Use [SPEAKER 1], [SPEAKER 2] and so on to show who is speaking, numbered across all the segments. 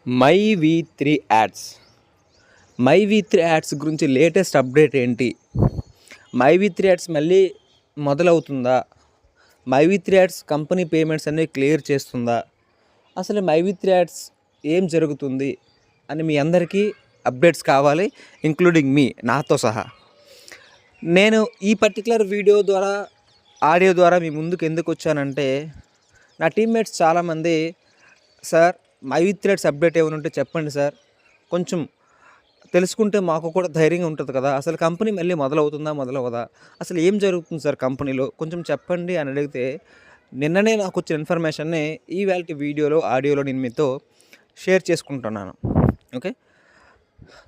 [SPEAKER 1] మైవి3 ads. మైవి3 ads గురించి latest update ఏంటి? మైవి3 ads మళ్ళీ మొదలవుతుందా? మైవి3 యాడ్స్ కంపెనీ పేమెంట్స్ అన్నీ క్లియర్ చేస్తుందా? అసలు మైవి3 యాడ్స్ ఏం జరుగుతుంది అని మీ అందరికీ అప్డేట్స్ కావాలి, ఇంక్లూడింగ్ మీ, నాతో సహా. నేను ఈ పర్టికులర్ వీడియో ద్వారా, ఆడియో ద్వారా మీ ముందుకు ఎందుకు వచ్చానంటే, నా టీమ్మేట్స్ చాలామంది, సార్ మైవి3 యాడ్స్ అప్డేట్ ఏమైనా ఉంటే చెప్పండి సార్, కొంచెం తెలుసుకుంటే మాకు కూడా ధైర్యంగా ఉంటుంది కదా, అసలు కంపెనీ మళ్ళీ మొదలవుతుందా మొదలవదా, అసలు ఏం జరుగుతుంది సార్ కంపెనీలో కొంచెం చెప్పండి అని అడిగితే, నిన్ననే నాకు వచ్చిన ఇన్ఫర్మేషన్ని ఈవేళ వీడియోలో, ఆడియోలో నేను మీతో షేర్ చేసుకుంటున్నాను. ఓకే,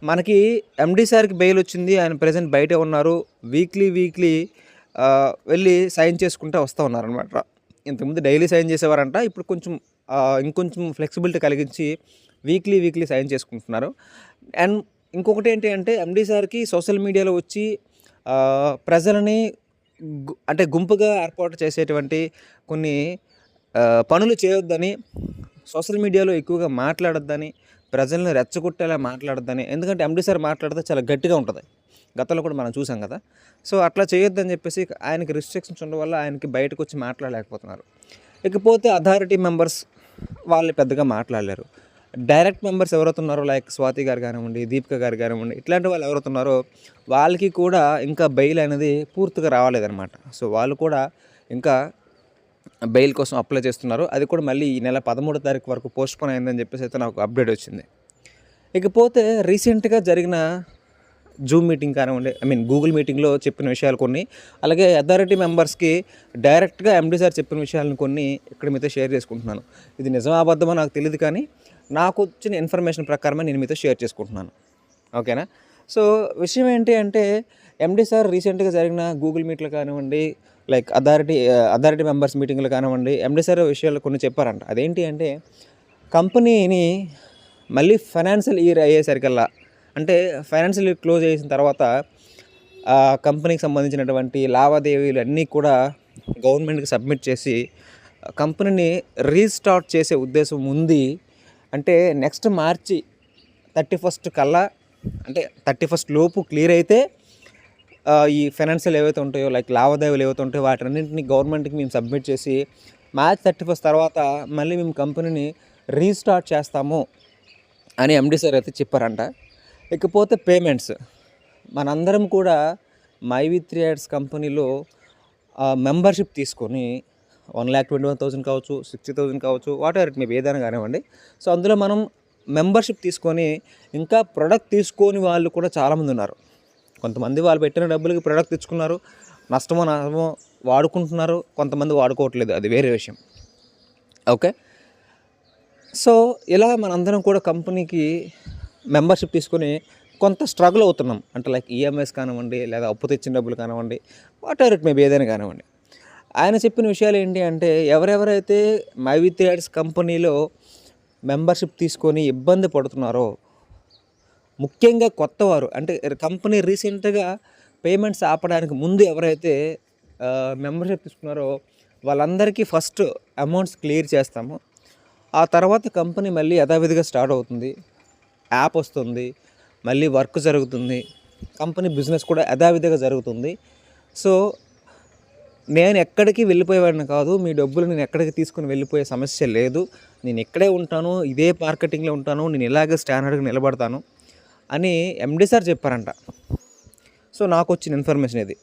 [SPEAKER 1] మనకి ఎండి సార్కి బెయిల్ వచ్చింది, ఆయన ప్రజెంట్ బయటే ఉన్నారు. వీక్లీ వెళ్ళి సైన్ చేసుకుంటే వస్తూ ఉన్నారనమాట. ఇంతకుముందు డైలీ సైన్ చేసేవారంట, ఇప్పుడు కొంచెం ఇంకొంచెం ఫ్లెక్సిబిలిటీ కలిగించి వీక్లీ సైన్ చేసుకుంటున్నారు. అండ్ ఇంకొకటి ఏంటి అంటే, ఎండి సార్కి సోషల్ మీడియాలో వచ్చి ప్రజలని అంటే గుంపుగా ఏర్పాటు చేసేటువంటి కొన్ని పనులు చేయొద్దని, సోషల్ మీడియాలో ఎక్కువగా మాట్లాడొద్దని, ప్రజలను రెచ్చగొట్టేలా మాట్లాడొద్దని. ఎందుకంటే ఎండి సార్ మాట్లాడితే చాలా గట్టిగా ఉంటుంది, గతంలో కూడా మనం చూసాం కదా. సో అట్లా చేయొద్దని చెప్పేసి ఆయనకి రిస్ట్రిక్షన్స్ ఉండడం వల్ల ఆయనకి బయటకు వచ్చి మాట్లాడలేకపోతున్నారు. ఇకపోతే అథారిటీ మెంబర్స్ వాళ్ళు పెద్దగా మాట్లాడలేరు. డైరెక్ట్ మెంబర్స్ ఎవరైతున్నారో, లైక్ స్వాతి గారు కానివ్వండి, దీపిక గారు కానివ్వండి, ఇట్లాంటి వాళ్ళు ఎవరైతున్నారో వాళ్ళకి కూడా ఇంకా బెయిల్ అనేది పూర్తిగా రావాలేదన్నమాట. సో వాళ్ళు కూడా ఇంకా బెయిల్ కోసం అప్లై చేస్తున్నారు. అది కూడా మళ్ళీ ఈ నెల 13వ తారీఖు వరకు పోస్ట్పోన్ అయిందని చెప్పేసి అయితే నాకు అప్డేట్ వచ్చింది. ఇకపోతే రీసెంట్గా జరిగిన జూమ్ మీటింగ్ కానివ్వండి, గూగుల్ మీటింగ్లో చెప్పిన విషయాలు కొన్ని, అలాగే అథారిటీ మెంబర్స్కి డైరెక్ట్గా ఎండి సార్ చెప్పిన విషయాలను కొన్ని ఇక్కడ మీతో షేర్ చేసుకుంటున్నాను. ఇది నిజమా అబద్ధమో నాకు తెలియదు, కానీ నాకు వచ్చిన ఇన్ఫర్మేషన్ ప్రకారమే నేను మీతో షేర్ చేసుకుంటున్నాను. ఓకేనా? సో విషయం ఏంటి అంటే, ఎండి సార్ రీసెంట్గా జరిగిన గూగుల్ మీట్లు కానివ్వండి, లైక్ అథారిటీ మెంబర్స్ మీటింగ్లు కానివ్వండి, ఎండి సార్ విషయాలు కొన్ని చెప్పారంట. అదేంటి అంటే, కంపెనీని మళ్ళీ ఫైనాన్షియల్ ఇయర్ అయ్యేసరికల్లా, అంటే ఫైనాన్షియల్ ఇయర్ క్లోజ్ చేసిన తర్వాత కంపెనీకి సంబంధించినటువంటి లావాదేవీలు అన్నీ కూడా గవర్నమెంట్కి సబ్మిట్ చేసి కంపెనీని రీస్టార్ట్ చేసే ఉద్దేశం ఉంది. అంటే నెక్స్ట్ మార్చి 31 కల్లా, అంటే 31 లోపు క్లియర్ అయితే ఈ ఫైనాన్షియల్ ఏవైతే ఉంటాయో, లైక్ లావాదేవీలు ఏవైతే ఉంటాయో వాటన్నింటినీ గవర్నమెంట్కి మేము సబ్మిట్ చేసి మార్చ్ 31 తర్వాత మళ్ళీ మేము కంపెనీని రీస్టార్ట్ చేస్తాము అని ఎండి సార్ అయితే చెప్పారంట. ఇకపోతే పేమెంట్స్, మనందరం కూడా మైవి3 యాడ్స్ కంపెనీలో మెంబర్షిప్ తీసుకొని 1,21,000 కావచ్చు, 60,000 కావచ్చు, what ever it may be, ఏదైనా కానివ్వండి. సో అందులో మనం మెంబర్షిప్ తీసుకొని ఇంకా ప్రొడక్ట్ తీసుకొని వాళ్ళు కూడా చాలామంది ఉన్నారు. కొంతమంది వాళ్ళు పెట్టిన డబ్బులకి ప్రొడక్ట్ తెచ్చుకున్నారు, నష్టమో వాడుకుంటున్నారు, కొంతమంది వాడుకోవట్లేదు, అది వేరే విషయం. ఓకే, సో ఇలా మనందరం కూడా కంపెనీకి మెంబర్షిప్ తీసుకొని కొంత స్ట్రగుల్ అవుతున్నాం. అంటే లైక్ ఈఎంఐస్ కానివ్వండి, లేదా అప్పు తెచ్చిన డబ్బులు కానివ్వండి, what ever it may be, ఏదైనా కానివ్వండి. ఆయన చెప్పిన విషయాలు ఏంటి అంటే, ఎవరెవరైతే మైవి3 యాడ్స్ కంపెనీలో మెంబర్షిప్ తీసుకొని ఇబ్బంది పడుతున్నారో, ముఖ్యంగా కొత్తవారు, అంటే కంపెనీ రీసెంట్గా పేమెంట్స్ ఆపడానికి ముందు ఎవరైతే మెంబర్షిప్ తీసుకున్నారో వాళ్ళందరికీ ఫస్ట్ అమౌంట్స్ క్లియర్ చేస్తాము. ఆ తర్వాత కంపెనీ మళ్ళీ యథావిధిగా స్టార్ట్ అవుతుంది, యాప్ వస్తుంది, మళ్ళీ వర్క్ జరుగుతుంది, కంపెనీ బిజినెస్ కూడా యథావిధిగా జరుగుతుంది. సో నేను ఎక్కడికి వెళ్ళిపోయేవాడిని కాదు, మీ డబ్బులు నేను ఎక్కడికి తీసుకుని వెళ్ళిపోయే సమస్య లేదు, నేను ఇక్కడే ఉంటాను, ఇదే మార్కెటింగ్లో ఉంటాను, నేను ఇలాగే స్టాండర్డ్గా నిలబడతాను అని ఎండి సార్ చెప్పారంట. సో నాకు వచ్చిన ఇన్ఫర్మేషన్ ఇది.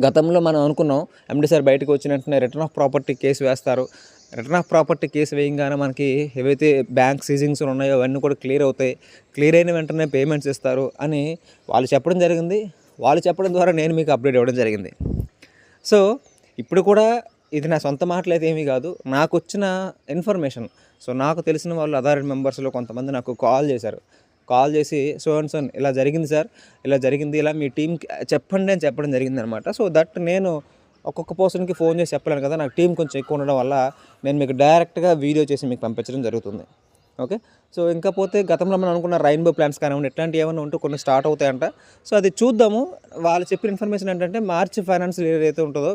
[SPEAKER 1] గతంలో మనం అనుకున్నాం ఎండి సార్ బయటకు వచ్చిన వెంటనే రిటర్న్ ఆఫ్ ప్రాపర్టీ కేసు వేస్తారు, రిటర్న్ ఆఫ్ ప్రాపర్టీ కేసు వేయంగానే మనకి ఏవైతే బ్యాంక్ సీజింగ్స్ ఉన్నాయో అవన్నీ కూడా క్లియర్ అవుతాయి, క్లియర్ అయిన వెంటనే పేమెంట్స్ ఇస్తారు అని వాళ్ళు చెప్పడం జరిగింది. వాళ్ళు చెప్పడం ద్వారా నేను మీకు అప్డేట్ ఇవ్వడం జరిగింది. సో ఇప్పుడు కూడా ఇది నా సొంత మాటలు అయితే ఏమీ కాదు, నాకు వచ్చిన ఇన్ఫర్మేషన్. సో నాకు తెలిసిన వాళ్ళు అథారిటీ మెంబర్స్లో కొంతమంది నాకు కాల్ చేశారు. కాల్ చేసి సో అండ్ సో ఇలా జరిగింది సార్, ఇలా జరిగింది, ఇలా మీ టీంకి చెప్పండి అని చెప్పడం జరిగింది అనమాట. సో దట్ నేను ఒక్కొక్క పర్సన్కి ఫోన్ చేసి చెప్పలేను కదా, నాకు టీం కొంచెం ఎక్కువ ఉండడం వల్ల నేను మీకు డైరెక్ట్గా వీడియో చేసి మీకు పంపించడం జరుగుతుంది. ఓకే, సో ఇంకా పోతే గతంలో మనం అనుకున్న రైన్బో ప్లాన్స్ కానివ్వండి, ఇట్లాంటివి ఏమైనా ఉంటే కొన్ని స్టార్ట్ అవుతాయంట. సో అది చూద్దాము. వాళ్ళు చెప్పిన ఇన్ఫర్మేషన్ ఏంటంటే, మార్చి ఫైనాన్షియల్ ఇయర్ ఏదైతే ఉంటుందో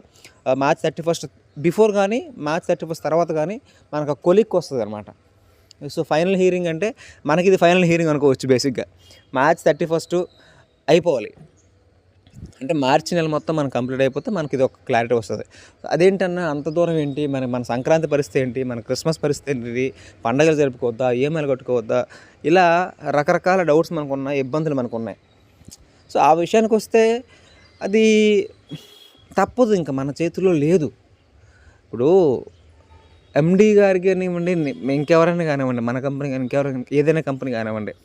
[SPEAKER 1] మార్చ్ 31 బిఫోర్ కానీ మార్చ్ 31 తర్వాత కానీ మనకు కొలిక్ వస్తుంది అనమాట. సో ఫైనల్ హియరింగ్ అంటే మనకి ఇది ఫైనల్ హియరింగ్ అనుకోవచ్చు. బేసిక్గా మార్చ్ 31 అయిపోవాలి, అంటే మార్చి నెల మొత్తం మనం కంప్లీట్ అయిపోతే మనకి ఇది ఒక క్లారిటీ వస్తుంది. అదేంటన్నా అంత దూరం ఏంటి, మన సంక్రాంతి పరిస్థితి ఏంటి, మన క్రిస్మస్ పరిస్థితి ఏంటి, పండగలు జరుపుకోవద్దా, ఈఎంఐలు కట్టుకోవద్దా, ఇలా రకరకాల డౌట్స్ మనకు ఉన్నాయి, ఇబ్బందులు మనకు ఉన్నాయి. సో ఆ విషయానికి వస్తే అది తప్పదు, ఇంకా మన చేతిలో లేదు. ఇప్పుడు ఎండీ గారికి కానివ్వండి, ఇంకెవరైనా కానివ్వండి, మన కంపెనీ కానీ ఇంకెవరైనా ఏదైనా కంపెనీ కానివ్వండి,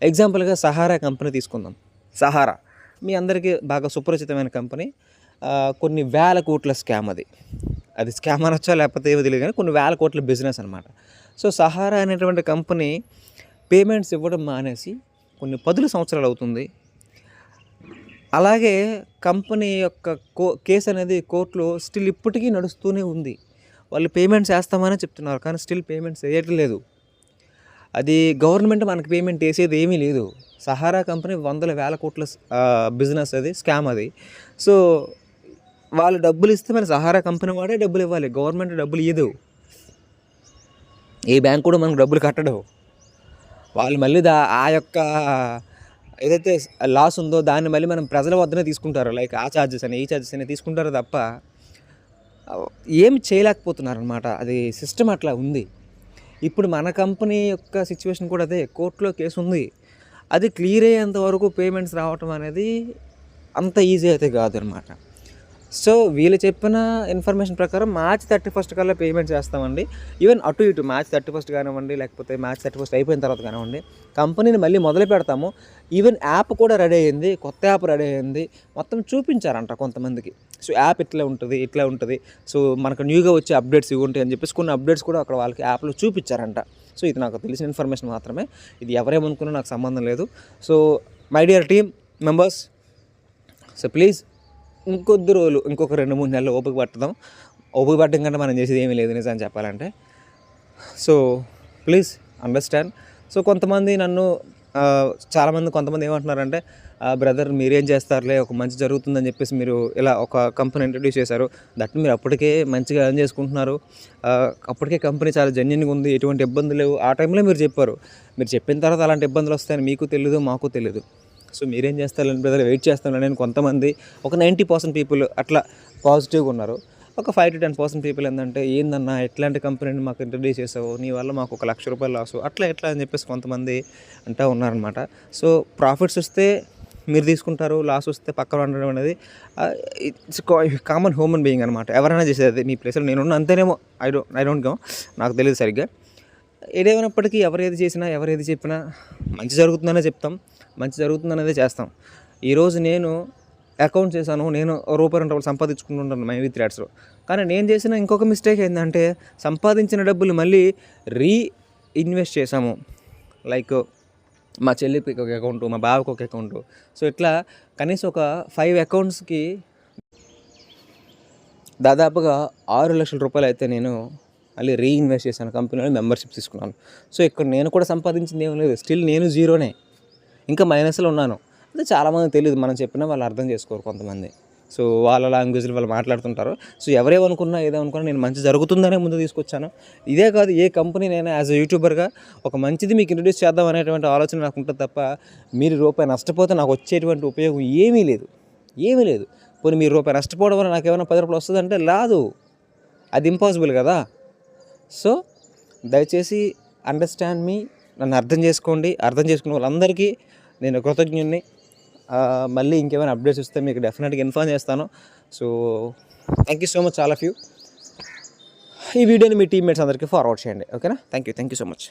[SPEAKER 1] ఎగ్జాంపుల్గా సహారా కంపెనీ తీసుకుందాం. సహారా మీ అందరికీ బాగా సుపరిచితమైన కంపెనీ. కొన్ని వేల కోట్ల స్కామ్, అది స్కామ్ అనొచ్చా లేకపోతే ఏమో తెలియదు, కానీ కొన్ని వేల కోట్ల బిజినెస్ అనమాట. సో సహారా అనేటువంటి కంపెనీ పేమెంట్స్ ఇవ్వడం మానేసి కొన్ని 10 సంవత్సరాలు అవుతుంది. అలాగే కంపెనీ యొక్క కేసు అనేది కోర్టులో స్టిల్ ఇప్పటికీ నడుస్తూనే ఉంది. వాళ్ళు పేమెంట్స్ వేస్తామని చెప్తున్నారు, కానీ స్టిల్ పేమెంట్స్ వేయట్లేదు. అది గవర్నమెంట్ మనకి పేమెంట్ వేసేది ఏమీ లేదు. సహారా కంపెనీ 100,000 కోట్ల బిజినెస్, అది స్కామ్ అది. సో వాళ్ళు డబ్బులు ఇస్తే మరి సహారా కంపెనీ వాడే డబ్బులు ఇవ్వాలి, గవర్నమెంట్ డబ్బులు ఇవ్వదు, ఏ బ్యాంక్ కూడా మనకు డబ్బులు కట్టడు. వాళ్ళు మళ్ళీ ఆ యొక్క ఏదైతే లాస్ ఉందో దాన్ని మళ్ళీ మనం ప్రజల వద్దనే తీసుకుంటారు, లైక్ ఆ ఛార్జెస్ అని ఈ ఛార్జెస్ అని తీసుకుంటారు తప్ప ఏమి చేయలేకపోతున్నారు అనమాట. అది సిస్టమ్ అట్లా ఉంది. ఇప్పుడు మన కంపెనీ యొక్క సిచ్యువేషన్ కూడా అదే, కోర్టులో కేసు ఉంది. అది క్లియర్ అయ్యేంత వరకు పేమెంట్స్ రావటం అనేది అంత ఈజీ అయితే కాదనమాట. సో వీళ్ళు చెప్పిన ఇన్ఫర్మేషన్ ప్రకారం మార్చ్ 31 కల్లా పేమెంట్ చేస్తామండి. ఈవెన్ అటు ఇటు మార్చ్ 31 కానివ్వండి, లేకపోతే మార్చ్ 31 అయిపోయిన తర్వాత కానివ్వండి, కంపెనీని మళ్ళీ మొదలు పెడతాము. ఈవెన్ యాప్ కూడా రెడీ అయ్యింది, కొత్త యాప్ రెడీ అయ్యింది, మొత్తం చూపించారంట కొంతమందికి. సో యాప్ ఇట్లా ఉంటుంది, సో మనకు న్యూగా వచ్చే అప్డేట్స్ ఇవి ఉంటాయి అని చెప్పేసి కొన్ని అప్డేట్స్ కూడా అక్కడ వాళ్ళకి యాప్లో చూపించారంట. సో ఇది నాకు తెలిసిన ఇన్ఫర్మేషన్ మాత్రమే, ఇది ఎవరేమనుకున్నా నాకు సంబంధం లేదు. So my dear team members, so please ఇంకొద్ది రోజులు, ఇంకొక 2-3 నెలలు ఓపిక పట్టడం కంటే మనం చేసేది ఏమీ లేదు నిజం చెప్పాలంటే. So please understand. సో కొంతమంది కొంతమంది ఏమంటున్నారంటే, బ్రదర్ మీరేం చేస్తారులే, ఒక మంచి జరుగుతుందని చెప్పేసి మీరు ఇలా ఒక కంపెనీ ఇంట్రడ్యూస్ చేశారు, మీరు అప్పటికే మంచిగా ఎర్న్ చేసుకుంటున్నారు, అప్పటికే కంపెనీ చాలా జెన్యూన్గా ఉంది, ఎటువంటి ఇబ్బందులు లేవు, ఆ టైంలో మీరు చెప్పారు. మీరు చెప్పిన తర్వాత అలాంటి ఇబ్బందులు వస్తాయని మీకు తెలియదు, మాకు తెలియదు. సో మీరేం చేస్తారని బ్రదర్ వెయిట్ చేస్తాను నేను. కొంతమంది ఒక 90% పీపుల్ అట్లా పాజిటివ్గా ఉన్నారు. ఒక 5-10% పీపుల్ ఏంటంటే, ఏందన్నా ఎట్లాంటి కంపెనీని మాకు ఇంట్రడ్యూస్ చేసావు, నీ వల్ల మాకు ₹1,00,000 లాసు, అట్లా ఎట్లా అని చెప్పేసి కొంతమంది అంటూ ఉన్నారనమాట. సో ప్రాఫిట్స్ వస్తే మీరు తీసుకుంటారు, లాస్ వస్తే పక్కన ఉండడం అనేది ఇట్స్ కామన్ హ్యూమన్ బీయింగ్ అనమాట. ఎవరైనా చేసేది, నీ ప్లేస్లో నేనున్న అంతేనేమో, ఐ డోంట్ నో, నాకు తెలియదు సరిగ్గా. ఏదేమైనప్పటికీ ఎవరు ఏది చెప్పినా మంచి జరుగుతుందనే చెప్తాం, మంచి జరుగుతుందనేదే చేస్తాం. ఈరోజు నేను అకౌంట్ చేశాను, నేను ₹2 సంపాదించుకుంటుంటాను మైవీ3 యాడ్స్లో. కానీ నేను చేసిన ఇంకొక మిస్టేక్ ఏంటంటే, సంపాదించిన డబ్బులు మళ్ళీ ఇన్వెస్ట్ చేశాము. లైక్ మా చెల్లికి ఒక అకౌంటు, మా బావకి ఒక అకౌంటు. సో ఇట్లా కనీసం ఒక 5 అకౌంట్స్కి దాదాపుగా ₹6,00,000 అయితే నేను మళ్ళీ రీఇన్వెస్ట్ చేశాను, కంపెనీలో మెంబర్షిప్ తీసుకున్నాను. సో ఇక్కడ నేను కూడా సంపాదించింది ఏం లేదు, స్టిల్ నేను జీరోనే, ఇంకా మైనస్లో ఉన్నాను. అంటే చాలామంది తెలియదు, మనం చెప్పినా వాళ్ళు అర్థం చేసుకోరు కొంతమంది. సో వాళ్ళ లాంగ్వేజ్లో వాళ్ళు మాట్లాడుతుంటారు. సో ఎవరేమనుకున్నా ఏదేమనుకున్నా నేను మంచి జరుగుతుందనే ముందు తీసుకొచ్చాను. ఇదే కాదు, ఏ కంపెనీ నేను యాజ్ ఎ యూట్యూబర్గా ఒక మంచిది మీకు ఇంట్రడ్యూస్ చేద్దాం అనేటువంటి ఆలోచన నాకు ఉంటుంది తప్ప, మీరు రూపాయి నష్టపోతే నాకు వచ్చేటువంటి ఉపయోగం ఏమీ లేదు. పోనీ మీరు రూపాయి నష్టపోవడం వల్ల నాకు ఏమైనా ₹10 వస్తుందంటే రాదు, అది ఇంపాసిబుల్ కదా. సో దయచేసి అండర్స్టాండ్ మీ, నన్ను అర్థం చేసుకోండి. అర్థం చేసుకున్న వాళ్ళందరికీ నేను కృతజ్ఞుడిని. మళ్ళీ ఇంకేమైనా అప్డేట్స్ వస్తే మీకు డెఫినెట్గా ఇన్ఫార్మ్ చేస్తాను. So thank you so much all of you. ఈ వీడియోని మీ టీమ్మేట్స్ అందరికీ ఫార్వర్డ్ చేయండి, ఓకేనా? Thank you so much.